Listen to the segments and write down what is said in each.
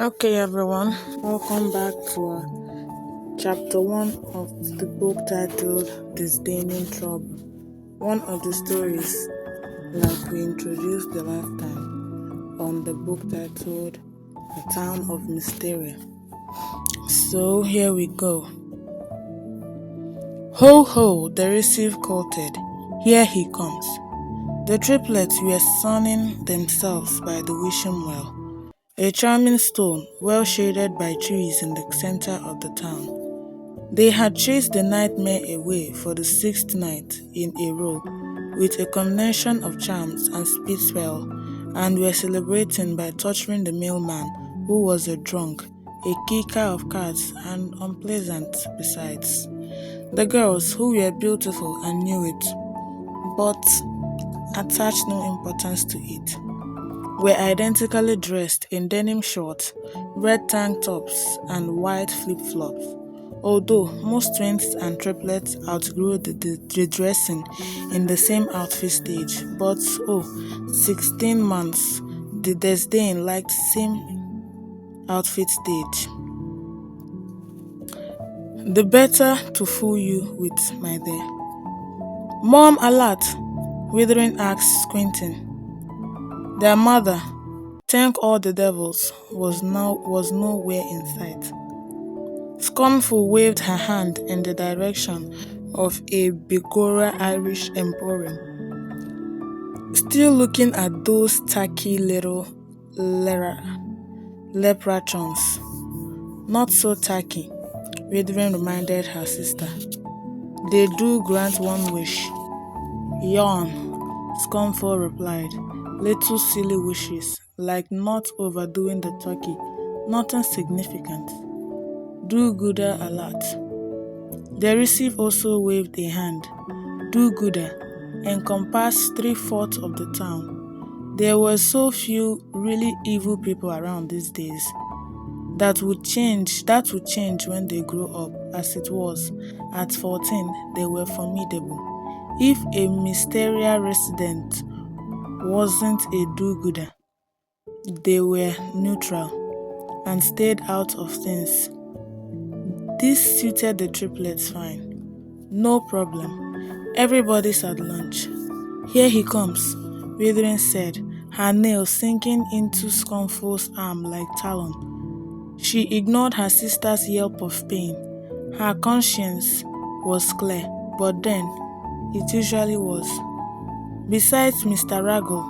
Okay, everyone, welcome back to chapter 1 of the book titled Disdaining Trouble. One of the stories, like we introduced the last time, on the book titled The Town of Mysteria. So here we go. Ho ho, the receive quoted. Here he comes. The triplets were sunning themselves by the wishing well, a charming stone well shaded by trees in the center of the town. They had chased the nightmare away for the sixth night in a row with a combination of charms and speed spell, and were celebrating by torturing the mailman, who was a drunk, a kicker of cards, and unpleasant besides. The girls, who were beautiful and knew it, but attached no importance to it, were identically dressed in denim shorts, red tank tops, and white flip-flops. Although most twins and triplets outgrew the dressing in the same outfit stage, but 16 months, the disdain liked same outfit stage. The better to fool you with, my dear. Mom alert, Withering asked, squinting. Their mother, thank all the devils, was nowhere in sight. Scornful waved her hand in the direction of a Bigora Irish emporium. Still looking at those tacky little leprechauns. Not so tacky, Withering reminded her sister. They do grant one wish. Yawn, Scornful replied. Little silly wishes, like not overdoing the turkey, nothing significant. Do-gooder alert. The receive also waved a hand. Do-gooder encompassed 3/4 of the town. There were so few really evil people around these days. That would change when they grow up. As it was, at 14, they were formidable. If a Mysteria resident wasn't a do-gooder, they were neutral and stayed out of things. This suited the triplets fine. No problem. Everybody's at lunch. Here he comes, Withering said, her nails sinking into Scornful's arm like talon. She ignored her sister's yelp of pain. Her conscience was clear, but then it usually was. Besides, Mr. Raggle,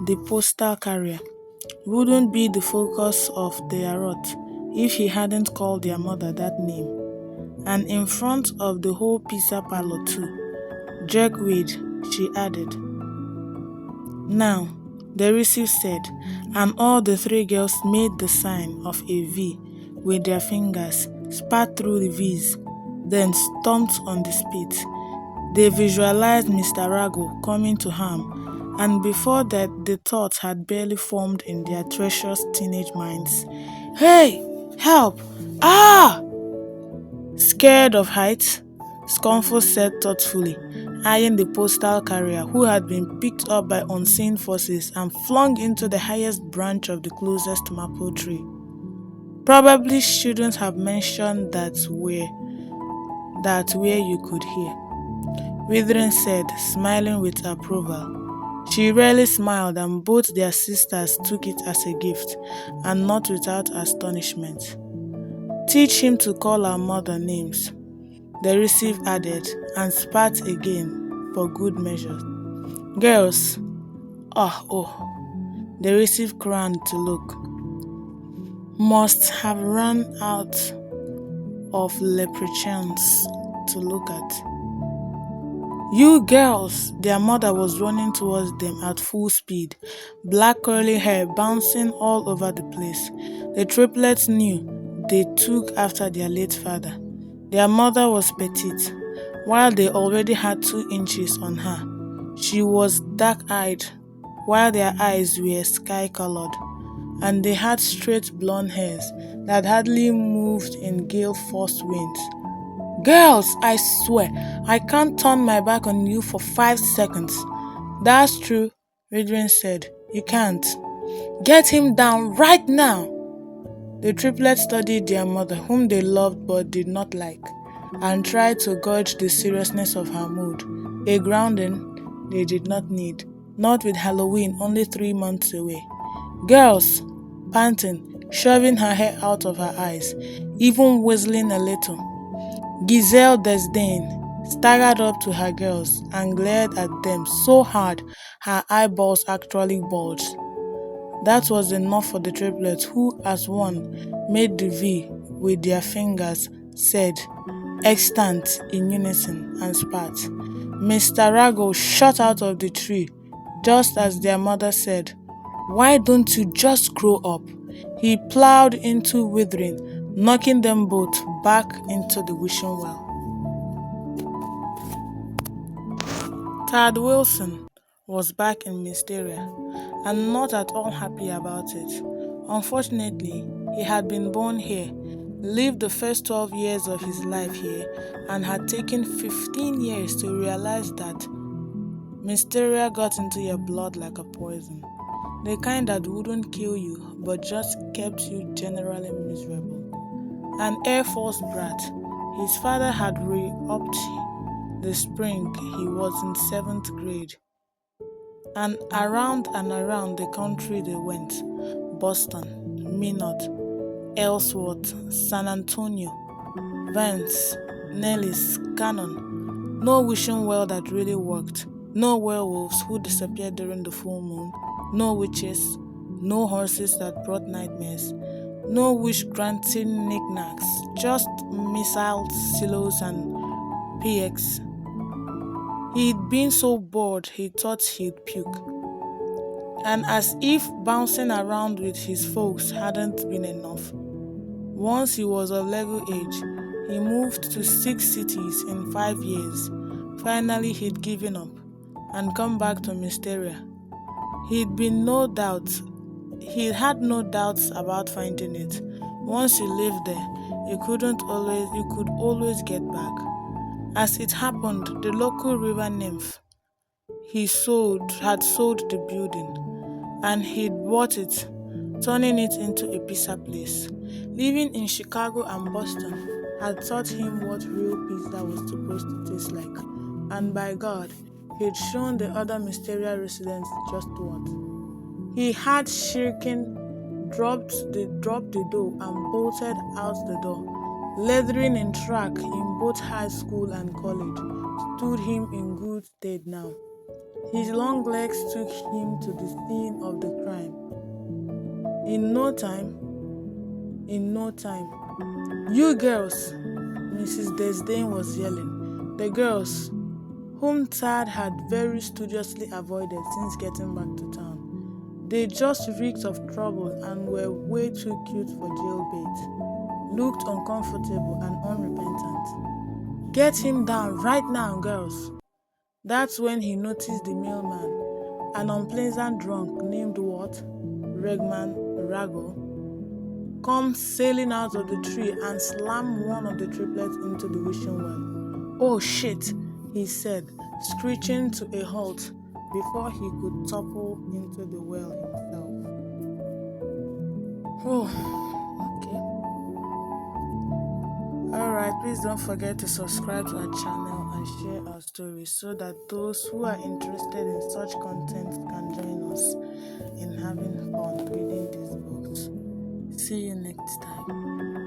the postal carrier, wouldn't be the focus of their wrath if he hadn't called their mother that name. And in front of the whole pizza parlor too. Jerkweed, she added. Now, the receive said, and all the three girls made the sign of a V with their fingers, spat through the V's, then stomped on the spit. They visualized Mr. Raggle coming to harm, and before that the thought had barely formed in their treacherous teenage minds. Hey! Help! Ah! Scared of heights? Scornful said thoughtfully, eyeing the postal carrier who had been picked up by unseen forces and flung into the highest branch of the closest maple tree. Probably shouldn't have mentioned that where you could hear, Withering said, smiling with approval. She rarely smiled, and both their sisters took it as a gift, and not without astonishment. Teach him to call our mother names, the receive added, and spat again for good measure. Girls, the receive craned to look. Must have run out of leprechauns to look at. You girls! Their mother was running towards them at full speed, black curly hair bouncing all over the place. The triplets knew they took after their late father. Their mother was petite, while they already had 2 inches on her. She was dark-eyed, while their eyes were sky-colored, and they had straight blonde hairs that hardly moved in gale-force winds. Girls, I swear, I can't turn my back on you for 5 seconds. That's true, Withering said. You can't. Get him down right now. The triplets studied their mother, whom they loved but did not like, and tried to gauge the seriousness of her mood, a grounding they did not need, not with Halloween only 3 months away. Girls, panting, shoving her hair out of her eyes, even whistling a little. Giselle Desdane staggered up to her girls and glared at them so hard her eyeballs actually bulged. That was enough for the triplets, who, as one, made the V with their fingers, said, extant in unison, and spat. Mr. Rago shot out of the tree, just as their mother said, "Why don't you just grow up?" He plowed into Withering, knocking them both back into the wishing well. Tad Wilson was back in Mysteria, and not at all happy about it. Unfortunately, he had been born here, lived the first 12 years of his life here, and had taken 15 years to realize that Mysteria got into your blood like a poison. The kind that wouldn't kill you, but just kept you generally miserable. An Air Force brat, his father had re-upped the spring he was in 7th grade. And around the country they went. Boston, Minot, Ellsworth, San Antonio, Vance, Nellis, Cannon. No wishing well that really worked. No werewolves who disappeared during the full moon. No witches. No horses that brought nightmares. No wish-granting knickknacks. Just missiles, silos, and PX. He'd been so bored he thought he'd puke. And as if bouncing around with his folks hadn't been enough, once he was of legal age, he moved to 6 cities in 5 years. Finally, he'd given up and come back to Mysteria. He'd had no doubts about finding it. Once you lived there, you could always get back. As it happened, the local river nymph had sold the building, and he'd bought it, turning it into a pizza place. Living in Chicago and Boston had taught him what real pizza was supposed to taste like, and by God, he'd shown the other Mysteria residents just what. He had shirking, dropped the door and bolted out the door. Leathering in track in both high school and college stood him in good stead now. His long legs took him to the scene of the crime. In no time, "You girls," Mrs. Desdane was yelling. The girls, whom Tad had very studiously avoided since getting back to town. They just reeked of trouble and were way too cute for jailbait. Looked uncomfortable and unrepentant. "Get him down right now, girls." That's when he noticed the mailman, an unpleasant drunk named what? Regman Rago, come sailing out of the tree and slam one of the triplets into the wishing well. "Oh shit," he said, screeching to a halt before he could topple into the well himself. Oh, okay. Alright, please don't forget to subscribe to our channel and share our stories so that those who are interested in such content can join us in having fun reading these books. See you next time.